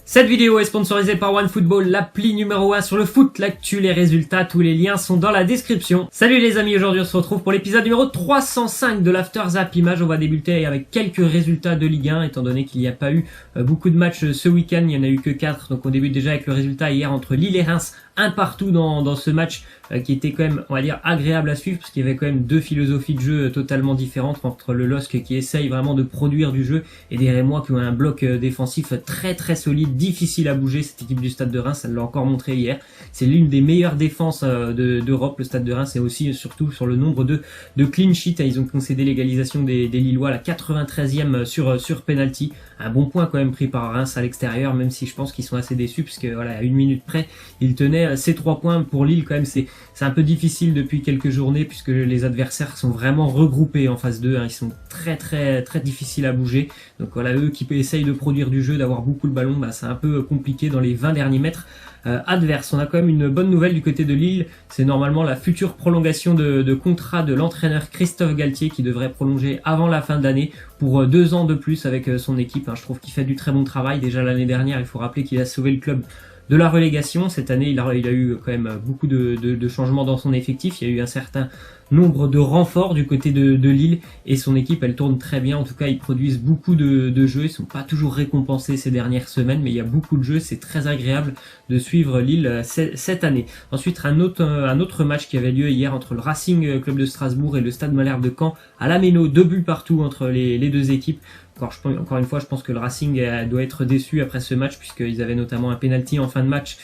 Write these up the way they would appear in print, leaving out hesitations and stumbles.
Cette vidéo est sponsorisée par OneFootball, l'appli numéro 1 sur le foot, l'actu, les résultats, tous les liens sont dans la description. Salut les amis, aujourd'hui on se retrouve pour l'épisode numéro 305 de l'After Zap Image. On va débuter avec quelques résultats de Ligue 1, étant donné qu'il n'y a pas eu beaucoup de matchs ce week-end, il n'y en a eu que 4, donc on débute déjà avec le résultat hier entre Lille et Reims, un partout dans ce match qui était quand même, on va dire, agréable à suivre, parce qu'il y avait quand même deux philosophies de jeu totalement différentes entre le LOSC qui essaye vraiment de produire du jeu et des Rémois qui ont un bloc défensif très solide, difficile à bouger. Cette équipe du Stade de Reims, elle l'a encore montré hier, c'est l'une des meilleures défenses d'Europe, le Stade de Reims, et aussi surtout sur le nombre de clean sheets. Ils ont concédé l'égalisation des Lillois à la 93e sur penalty, un bon point quand même pris par Reims à l'extérieur, même si je pense qu'ils sont assez déçus, puisque voilà, à une minute près ils tenaient ces 3 points. Pour Lille quand même c'est un peu difficile depuis quelques journées, puisque les adversaires sont vraiment regroupés en phase 2, ils sont très difficiles à bouger, donc voilà, eux qui essayent de produire du jeu, d'avoir beaucoup le ballon, c'est un peu compliqué dans les 20 derniers mètres adverses. On a quand même une bonne nouvelle du côté de Lille, c'est normalement la future prolongation de contrat de l'entraîneur Christophe Galtier, qui devrait prolonger avant la fin de l'année pour 2 ans de plus avec son équipe. Je trouve qu'il fait du très bon travail. Déjà l'année dernière, il faut rappeler qu'il a sauvé le club de la relégation. Cette année, il a eu quand même beaucoup de changements dans son effectif. Il y a eu un certain nombre de renforts du côté de Lille, et son équipe, elle tourne très bien. En tout cas, ils produisent beaucoup de jeux. Ils sont pas toujours récompensés ces dernières semaines, mais il y a beaucoup de jeux. C'est très agréable de suivre Lille cette année. Ensuite, un autre match qui avait lieu hier entre le Racing Club de Strasbourg et le Stade Malherbe de Caen à la Méno. 2 buts partout entre les deux équipes. Encore une fois, je pense que le Racing doit être déçu après ce match, puisqu'ils avaient notamment un penalty en fin de match,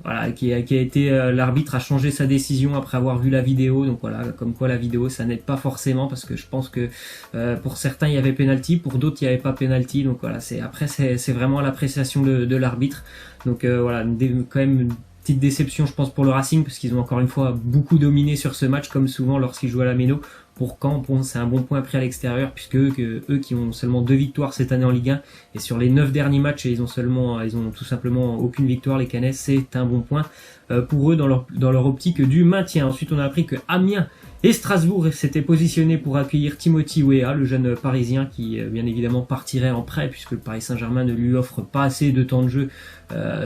voilà, qui a été l'arbitre a changé sa décision après avoir vu la vidéo. Donc voilà, comme quoi la vidéo ça n'aide pas forcément, parce que je pense que pour certains il y avait penalty, pour d'autres il n'y avait pas penalty. Donc voilà, c'est vraiment l'appréciation de l'arbitre. Donc voilà, quand même une petite déception je pense pour le Racing, parce qu'ils ont encore une fois beaucoup dominé sur ce match, comme souvent lorsqu'ils jouent à la Méno. Pour Caen, c'est un bon point pris à l'extérieur, puisque eux qui ont seulement 2 victoires cette année en Ligue 1, et sur les 9 derniers matchs, ils ont tout simplement aucune victoire. Les Canets, c'est un bon point pour eux dans leur optique du maintien. Ensuite, on a appris que Amiens et Strasbourg s'étaient positionnés pour accueillir Timothy Weah, le jeune Parisien qui bien évidemment partirait en prêt, puisque le Paris Saint-Germain ne lui offre pas assez de temps de jeu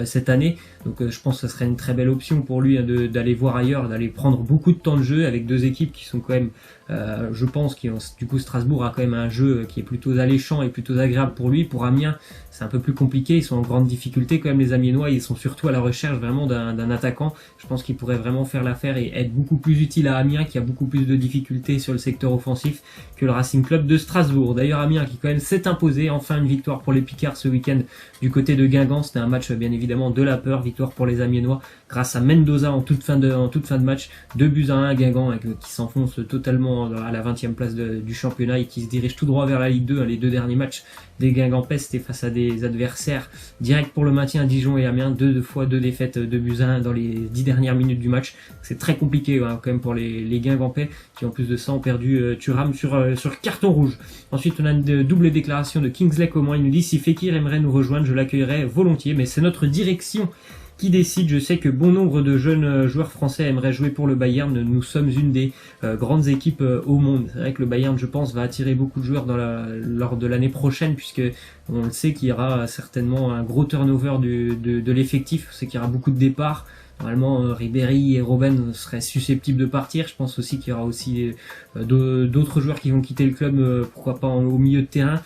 cette année. Donc je pense que ce serait une très belle option pour lui d'aller voir ailleurs, d'aller prendre beaucoup de temps de jeu avec deux équipes qui sont quand même, je pense, du coup Strasbourg a quand même un jeu qui est plutôt alléchant et plutôt agréable pour lui. Pour Amiens, c'est un peu plus compliqué, ils sont en grande difficulté quand même, les Amiénois. Ils sont surtout à la recherche vraiment d'un attaquant. Je pense qu'il pourrait vraiment faire l'affaire et être beaucoup plus utile à Amiens, qui a beaucoup plus de difficultés sur le secteur offensif que le Racing Club de Strasbourg. D'ailleurs Amiens qui quand même s'est imposé, enfin une victoire pour les Picards ce week-end du côté de Guingamp. C'était un match bien évidemment de la peur, victoire pour les Amiénois grâce à Mendoza en toute fin de match. 2-1 à Guingamp, qui s'enfonce totalement à la 20e place du championnat et qui se dirige tout droit vers la Ligue 2. Les 2 derniers matchs des Guingampais, c'était face à des adversaires directs pour le maintien, Dijon et Amiens. 2 défaites, 2-1 dans les 10 dernières minutes du match. C'est très compliqué quand même pour les Guingampais, qui en plus de ça ont perdu Thuram sur carton rouge. Ensuite, on a une double déclaration de Kingsley Coman. Il nous dit: si Fekir aimerait nous rejoindre, je l'accueillerais volontiers, mais c'est notre direction qui décide. Je sais que bon nombre de jeunes joueurs français aimeraient jouer pour le Bayern. Nous sommes une des grandes équipes au monde. C'est vrai que le Bayern, je pense, va attirer beaucoup de joueurs lors de l'année prochaine, puisque on le sait qu'il y aura certainement un gros turnover de l'effectif. On sait qu'il y aura beaucoup de départs. Normalement, Ribéry et Robben seraient susceptibles de partir. Je pense aussi qu'il y aura aussi d'autres joueurs qui vont quitter le club, pourquoi pas au milieu de terrain.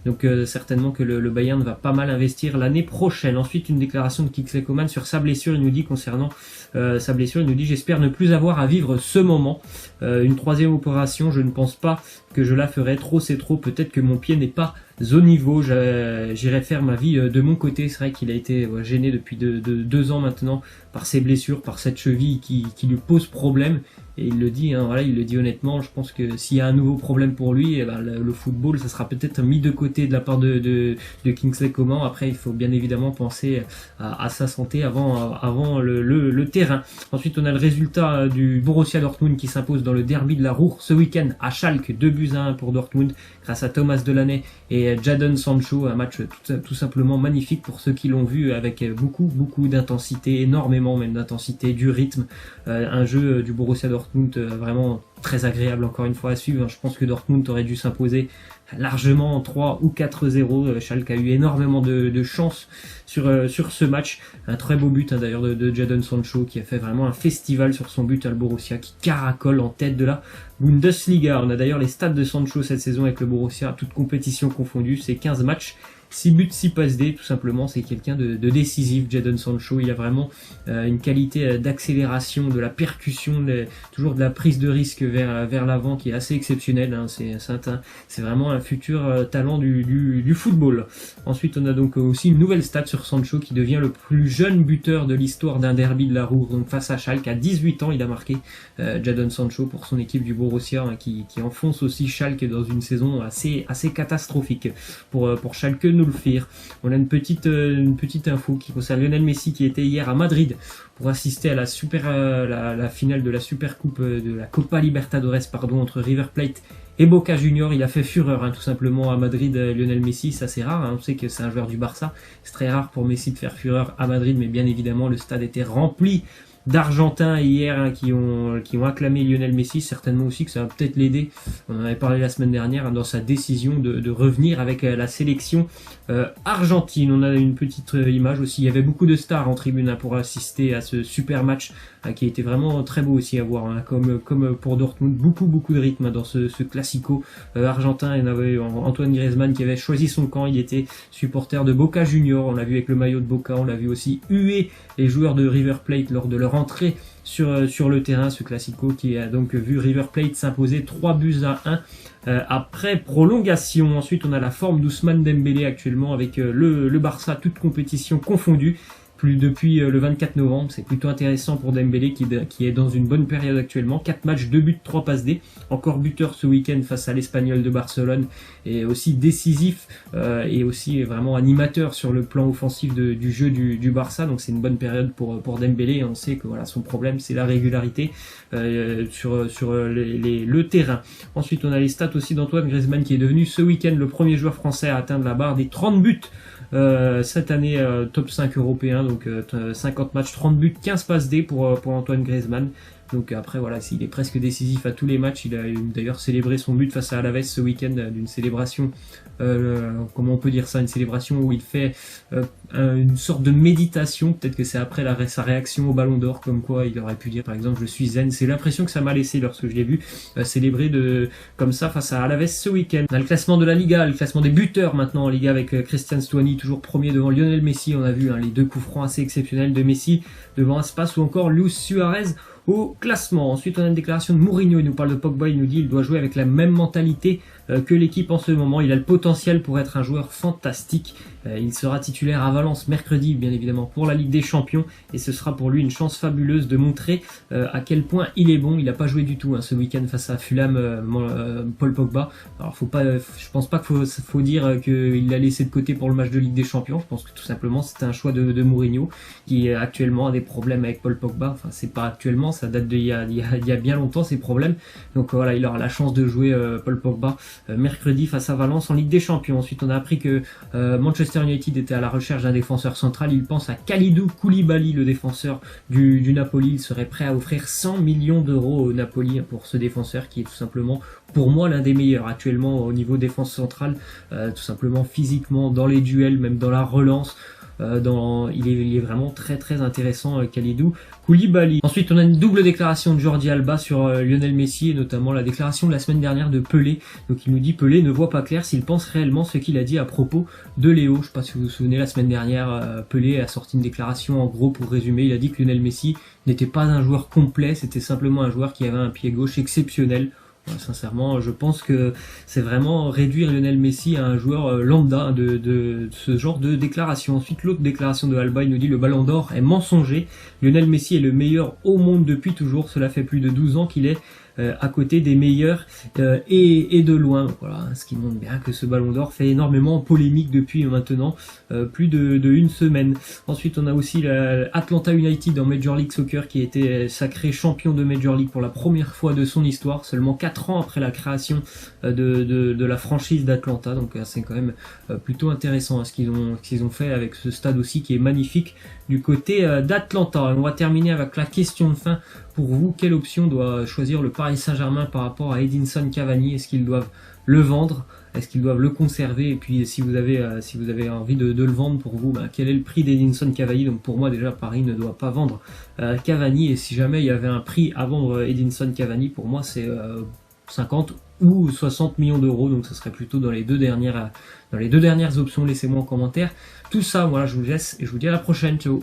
Donc certainement que le Bayern va pas mal investir l'année prochaine. Ensuite, une déclaration de Kingsley Coman sur sa blessure. Il nous dit concernant sa blessure, il nous dit: j'espère ne plus avoir à vivre ce moment. Une 3e opération, je ne pense pas que je la ferai. Trop c'est trop. Peut-être que mon pied n'est pas au niveau. J'irai faire ma vie de mon côté. C'est vrai qu'il a été gêné depuis 2 ans maintenant par ses blessures, par cette cheville qui lui pose problème. Et il le dit, voilà, il le dit honnêtement. Je pense que s'il y a un nouveau problème pour lui, le football, ça sera peut-être mis de côté de la part de Kingsley Coman. Après, il faut bien évidemment penser à sa santé avant le terrain. Ensuite, on a le résultat du Borussia Dortmund qui s'impose dans le derby de la Ruhr ce week-end à Schalke. 2-1 pour Dortmund grâce à Thomas Delaney et Jadon Sancho. Un match tout simplement magnifique pour ceux qui l'ont vu, avec beaucoup d'intensité, énormément même d'intensité, du rythme. Un jeu du Borussia Dortmund vraiment très agréable encore une fois à suivre. Je pense que Dortmund aurait dû s'imposer largement en 3 ou 4-0. Schalke a eu énormément de chance sur ce match. Un très beau but d'ailleurs de Jadon Sancho qui a fait vraiment un festival sur son but à le Borussia, qui caracole en tête de la Bundesliga. On a d'ailleurs les stats de Sancho cette saison avec le Borussia, toutes compétitions confondues, c'est 15 matchs. 6 buts, 6 passes D, tout simplement, c'est quelqu'un de décisif, Jadon Sancho. Il a vraiment une qualité d'accélération, de la percussion, toujours de la prise de risque vers l'avant qui est assez exceptionnelle. Hein. C'est vraiment un futur talent du football. Ensuite, on a donc aussi une nouvelle stat sur Sancho qui devient le plus jeune buteur de l'histoire d'un derby de la Ruhr, donc face à Schalke. À 18 ans, il a marqué Jadon Sancho pour son équipe du Borussia, hein, qui enfonce aussi Schalke dans une saison assez catastrophique pour Schalke. Le faire. On a une petite info qui concerne Lionel Messi qui était hier à Madrid pour assister à la finale de la Super Coupe de la Copa Libertadores entre River Plate et Boca Juniors. Il a fait fureur tout simplement à Madrid, Lionel Messi. Ça c'est rare, on sait que c'est un joueur du Barça, c'est très rare pour Messi de faire fureur à Madrid, mais bien évidemment le stade était rempli d'Argentins hier qui ont acclamé Lionel Messi. Certainement aussi que ça va peut-être l'aider, on en avait parlé la semaine dernière, dans sa décision de revenir avec la sélection argentine. On a une petite image aussi, il y avait beaucoup de stars en tribune pour assister à ce super match qui était vraiment très beau aussi à voir, comme pour Dortmund, beaucoup de rythme dans ce classico argentin. Il y en avait Antoine Griezmann qui avait choisi son camp, il était supporter de Boca Juniors, on l'a vu avec le maillot de Boca, on l'a vu aussi huer les joueurs de River Plate lors de leur entrée sur le terrain, ce classico qui a donc vu River Plate s'imposer 3-1 après prolongation. Ensuite on a la forme d'Ousmane Dembélé actuellement avec le Barça, toute compétition confondue. Plus depuis le 24 novembre, c'est plutôt intéressant pour Dembélé qui est dans une bonne période actuellement. 4 matchs, 2 buts, 3 passes D. Encore buteur ce week-end face à l'Espagnol de Barcelone, et aussi décisif et aussi vraiment animateur sur le plan offensif du jeu du Barça. Donc c'est une bonne période pour Dembélé, et on sait que voilà, son problème c'est la régularité sur le terrain. Ensuite on a les stats aussi d'Antoine Griezmann qui est devenu ce week-end le premier joueur français à atteindre la barre des 30 buts cette année, top 5 européen, donc 50 matchs, 30 buts, 15 passes D pour Antoine Griezmann. Donc après voilà, il est presque décisif à tous les matchs. Il a d'ailleurs célébré son but face à Alaves ce week-end, d'une célébration, comment on peut dire ça, une célébration où il fait une sorte de méditation. Peut-être que c'est après sa réaction au Ballon d'Or, comme quoi il aurait pu dire par exemple je suis zen. C'est l'impression que ça m'a laissé lorsque je l'ai vu célébrer comme ça face à Alaves ce week-end. On a le classement de la Liga, le classement des buteurs maintenant en Liga avec Christian Stuani toujours premier devant Lionel Messi. On a vu les 2 coups francs assez exceptionnels de Messi devant Aspas ou encore Luis Suarez au classement. Ensuite on a une déclaration de Mourinho, il nous parle de Pogba, il nous dit il doit jouer avec la même mentalité que l'équipe en ce moment, il a le potentiel pour être un joueur fantastique. Il sera titulaire à Valence mercredi bien évidemment pour la Ligue des Champions, et ce sera pour lui une chance fabuleuse de montrer à quel point il est bon. Il n'a pas joué du tout ce week-end face à Fulham, Paul Pogba. Alors je pense pas qu'il faut dire qu'il l'a laissé de côté pour le match de Ligue des Champions. Je pense que tout simplement c'était un choix de Mourinho qui actuellement a des problèmes avec Paul Pogba. Enfin c'est pas actuellement, ça date il y a bien longtemps ces problèmes. Donc voilà, il aura la chance de jouer Paul Pogba mercredi face à Valence en Ligue des Champions. Ensuite on a appris que Manchester United était à la recherche d'un défenseur central. Il pense à Kalidou Koulibaly, le défenseur du Napoli. Il serait prêt à offrir 100 millions d'euros au Napoli pour ce défenseur qui est tout simplement pour moi l'un des meilleurs actuellement au niveau défense centrale, tout simplement physiquement, dans les duels, même dans la relance. Il est vraiment très intéressant, Kalidou Koulibaly. Ensuite on a une double déclaration de Jordi Alba sur Lionel Messi, et notamment la déclaration de la semaine dernière de Pelé. Donc il nous dit Pelé ne voit pas clair s'il pense réellement ce qu'il a dit à propos de Léo. Je sais pas si vous vous souvenez, la semaine dernière Pelé a sorti une déclaration, en gros pour résumer, il a dit que Lionel Messi n'était pas un joueur complet, c'était simplement un joueur qui avait un pied gauche exceptionnel. Sincèrement, je pense que c'est vraiment réduire Lionel Messi à un joueur lambda de ce genre de déclaration. Ensuite, l'autre déclaration de Alba, il nous dit le Ballon d'Or est mensonger. Lionel Messi est le meilleur au monde depuis toujours. Cela fait plus de 12 ans qu'il est à côté des meilleurs et de loin. Donc voilà, ce qui montre bien que ce Ballon d'Or fait énormément polémique depuis maintenant plus de une semaine. Ensuite on a aussi Atlanta United en Major League Soccer qui a été sacré champion de Major League pour la première fois de son histoire, seulement 4 ans après la création de la franchise d'Atlanta. Donc c'est quand même plutôt intéressant ce qu'ils ont fait avec ce stade aussi qui est magnifique du côté d'Atlanta. On va terminer avec la question de fin pour vous, quelle option doit choisir le Paris Saint-Germain par rapport à Edinson Cavani? Est-ce qu'ils doivent le vendre? Est-ce qu'ils doivent le conserver? Et puis si vous avez envie de le vendre, pour vous, quel est le prix d'Edinson Cavani? Donc pour moi déjà, Paris ne doit pas vendre Cavani, et si jamais il y avait un prix à vendre Edinson Cavani, pour moi c'est 50 ou 60 millions d'euros, donc ce serait plutôt dans les deux dernières options. Laissez-moi en commentaire tout ça. Voilà, je vous laisse et je vous dis à la prochaine. Ciao.